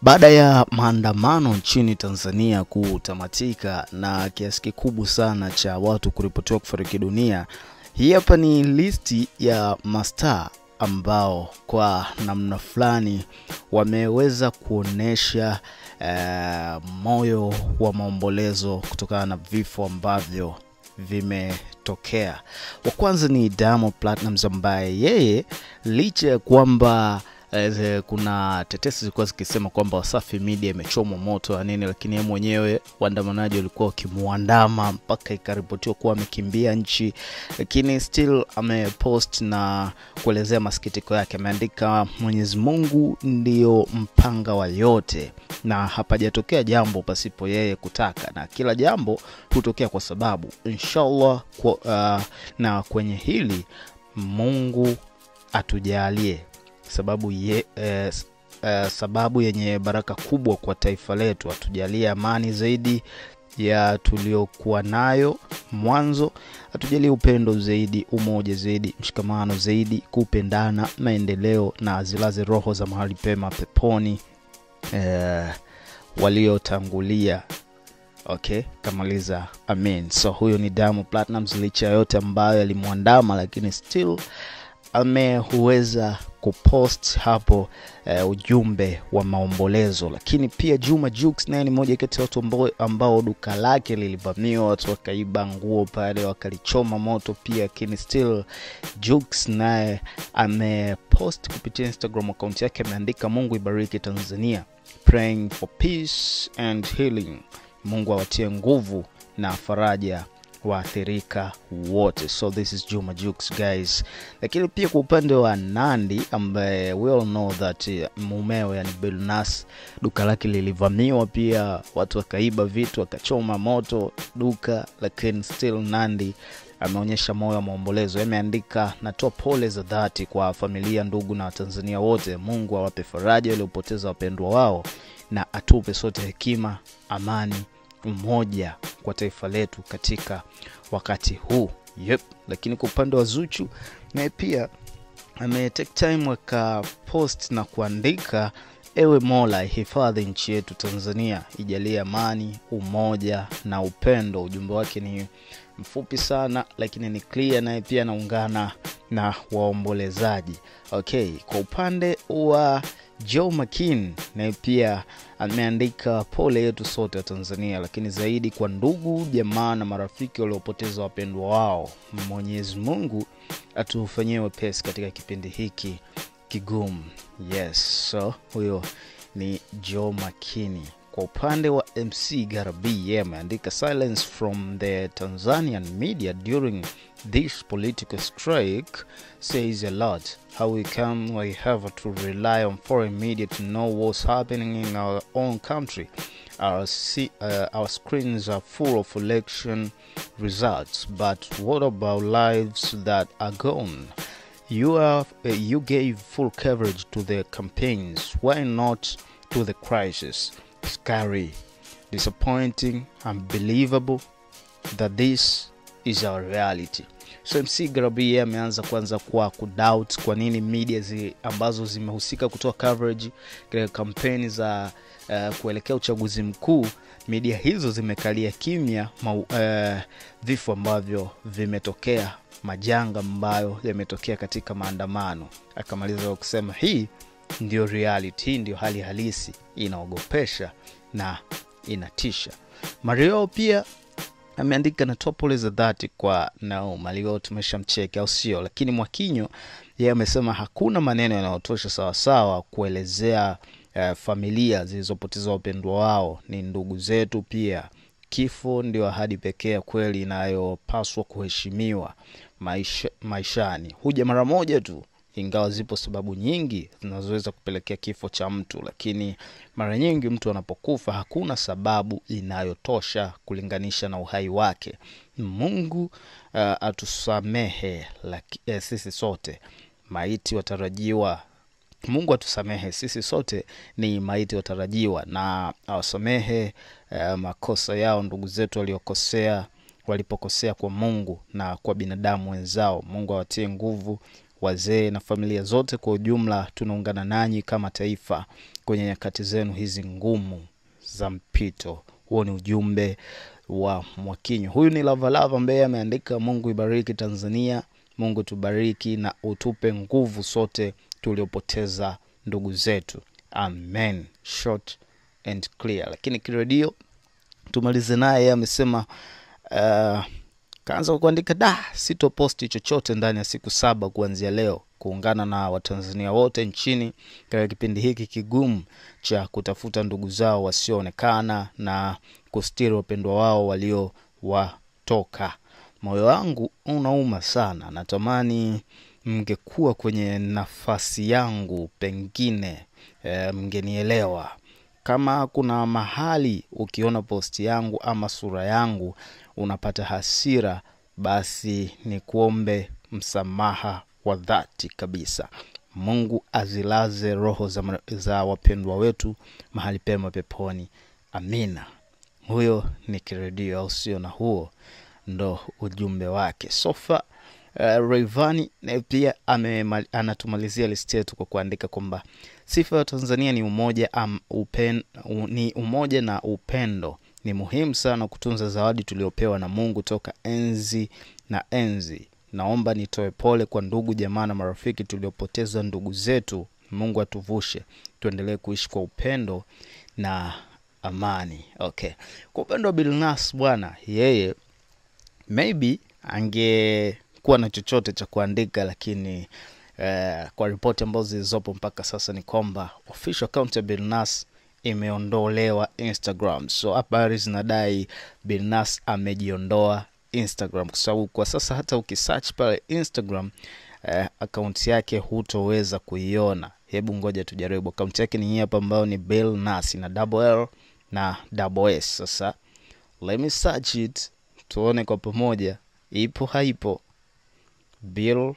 Baada ya maandamano nchini Tanzania kutamatika na kiasi kikubwa sana cha watu kuripotiwa kufariki dunia, hii hapa ni listi ya mastaa ambao kwa namna fulani wameweza kuonesha moyo wa maombolezo kutokana na vifo ambavyo vimetokea. Wa kwanza ni Diamond Platnumz ambaye yeye licha ya kwamba kuna tetesi zilikuwa zikisema kwamba Wasafi Media imechomwa moto na nini, lakini yeye mwenyewe waandamanaji walikuwa wakimuandama mpaka ikaripotiwa kuwa amekimbia nchi, lakini still amepost na kuelezea masikitiko yake. Ameandika, Mwenyezi Mungu ndio mpanga wa yote na hapajatokea jambo pasipo yeye kutaka, na kila jambo hutokea kwa sababu. Inshallah na kwenye hili Mungu atujalie sababu yenye baraka kubwa kwa taifa letu, atujalie amani zaidi ya tuliokuwa nayo mwanzo, atujalie upendo zaidi, umoja zaidi, mshikamano zaidi, kupendana, maendeleo, na azilaze roho za mahali pema peponi waliotangulia. Okay, kamaliza amen. So huyo ni Diamond Platnumz, licha yote ambayo alimuandama, lakini still ameweza kupost hapo ujumbe wa maombolezo. Lakini pia Juma Jux naye ni mmoja kati ya watu ambao duka lake lilivamiwa, watu wakaiba nguo pale, wakalichoma moto pia, lakini still Jux naye amepost kupitia Instagram account yake, ameandika, Mungu ibariki Tanzania, praying for peace and healing. Mungu awatie nguvu na faraja waathirika wote. So this is Juma Jux, guys. Lakini pia kwa upande wa Nandy, ambaye we all know that mumewe yani Billnass duka lake lilivamiwa pia, watu wakaiba vitu, wakachoma moto duka, lakini still Nandy ameonyesha moyo wa maombolezo. Ameandika, natoa pole za dhati kwa familia, ndugu na Watanzania wote. Mungu awape faraja waliopoteza wapendwa wao na atupe sote hekima, amani, umoja kwa taifa letu katika wakati huu. Lakini kwa upande wa Zuchu, naye pia take time post na kuandika, ewe Mola hifadhi nchi yetu Tanzania, ijalie amani, umoja na upendo. Ujumbe wake ni mfupi sana lakini ni clear, naye pia anaungana na waombolezaji. Okay, kwa upande wa Joh Makini naye pia ameandika, pole yetu sote wa Tanzania, lakini zaidi kwa ndugu, jamaa na marafiki waliopoteza wapendwa wao. Mwenyezi Mungu atufanyie wepesi katika kipindi hiki kigumu. Yes, so huyo ni Joh Makini. Kwa upande wa MC Garabi, ameandika, silence from the Tanzanian media during this political strike says a lot. How we have to rely on foreign media to know what's happening in our own country. Our screens are full of election results, but what about lives that are gone? You gave full coverage to the campaigns. Why not to the crisis? Scary, disappointing, unbelievable that this is our reality. So MC Garabi ameanza kwanza kwa kudoubt kwa nini media ambazo zimehusika kutoa coverage katika kampeni za kuelekea uchaguzi mkuu, media hizo zimekalia kimya vifo ambavyo vimetokea, majanga ambayo yametokea katika maandamano. Akamaliza kusema, hii ndio reality, hii ndio hali halisi, inaogopesha na inatisha. Mario pia ameandika, natoa pole za dhati kwa Mario, tumeshamcheka au sio? Lakini Mwakinyo yeye amesema hakuna maneno yanayotosha sawa sawa kuelezea familia zilizopoteza wapendwa wao, ni ndugu zetu pia. Kifo ndio ahadi pekee kweli inayopaswa kuheshimiwa maishani. Huja mara moja tu, ingawa zipo sababu nyingi zinazoweza kupelekea kifo cha mtu, lakini mara nyingi mtu anapokufa hakuna sababu inayotosha kulinganisha na uhai wake. Mungu atusamehe sisi sote maiti watarajiwa. Mungu atusamehe sisi sote ni maiti watarajiwa, na awasamehe makosa yao ndugu zetu walipokosea kwa Mungu na kwa binadamu wenzao. Mungu awatie nguvu wazee na familia zote kwa ujumla, tunaungana nanyi kama taifa kwenye nyakati zenu hizi ngumu za mpito. Huo ni ujumbe wa Mwakinyo. Huyu ni Lavalava ambaye ameandika, Mungu ibariki Tanzania, Mungu tubariki na utupe nguvu sote tuliopoteza ndugu zetu. Amen. Short and clear. Lakini kiredio tumalize naye, amesema kaanza kuandika, sitoposti chochote ndani ya siku 7 kuanzia leo, kuungana na Watanzania wote nchini katika kipindi hiki kigumu cha kutafuta ndugu zao wasioonekana na kustiri wapendwa wao walio watoka. Moyo wangu unauma sana, natamani mngekuwa kwenye nafasi yangu, pengine mngenielewa. Kama kuna mahali ukiona posti yangu ama sura yangu unapata hasira, basi ni kuombe msamaha wa dhati kabisa. Mungu azilaze roho za wapendwa wetu mahali pema peponi. Amina. Huyo ni kiredio, au sio? Na huo ndo ujumbe wake. Sofa Rayvanny pia anatumalizia listi yetu kwa kuandika kwamba sifa ya Tanzania ni umoja na upendo. Ni muhimu sana kutunza zawadi tuliopewa na Mungu toka enzi na enzi. Naomba nitoe pole kwa ndugu jamaa na marafiki tuliopoteza ndugu zetu. Mungu atuvushe, tuendelee kuishi kwa upendo na amani. Okay. Kwa upendo wa Billnass bwana, yeye maybe angekuwa na chochote cha kuandika, lakini kwa ripoti ambazo zilizopo mpaka sasa ni kwamba official account ya Billnass imeondolewa Instagram. So habari zinadai Billnass amejiondoa Instagram, kwa sababu kwa sasa hata ukisearch pale Instagram account yake hutoweza kuiona. Hebu ngoja tujaribu. Account yake ni hii hapa, ambayo ni Billnass na double L na double S. Sasa let me search it tuone kwa pamoja ipo haipo. Billnass.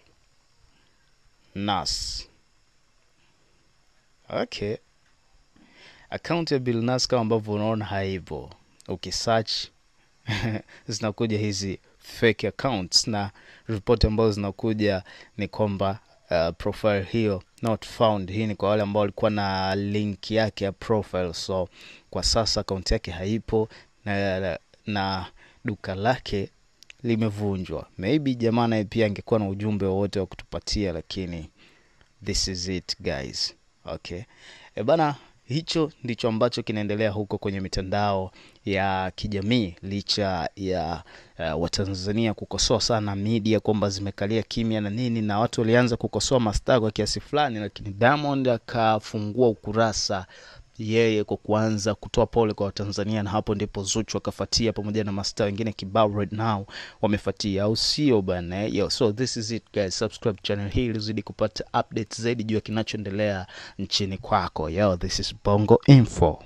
Okay. Account ya Billnass kama ambavyo unaona haipo. Ukisearch zinakuja hizi fake accounts, na report ambazo zinakuja ni kwamba profile hiyo not found. Hii ni kwa wale ambao walikuwa na link yake ya profile. So kwa sasa account yake haipo na duka lake limevunjwa. Maybe jamaa naye pia angekuwa na ujumbe wowote wa kutupatia, lakini this is it guys. Okay. Bana, hicho ndicho ambacho kinaendelea huko kwenye mitandao ya kijamii, licha ya Watanzania kukosoa sana media kwamba zimekalia kimya na nini, na watu walianza kukosoa mastaa kwa kiasi fulani, lakini Diamond akafungua ukurasa yeye kwa kuanza kutoa pole kwa Watanzania, na hapo ndipo Zuchu akafuatia pamoja na mastaa wengine kibao right now wamefuatia, au sio bana? Yo, so this is it guys. Subscribe channel hii ili uzidi kupata updates zaidi juu ya kinachoendelea nchini kwako. Yo, this is Bongo Info.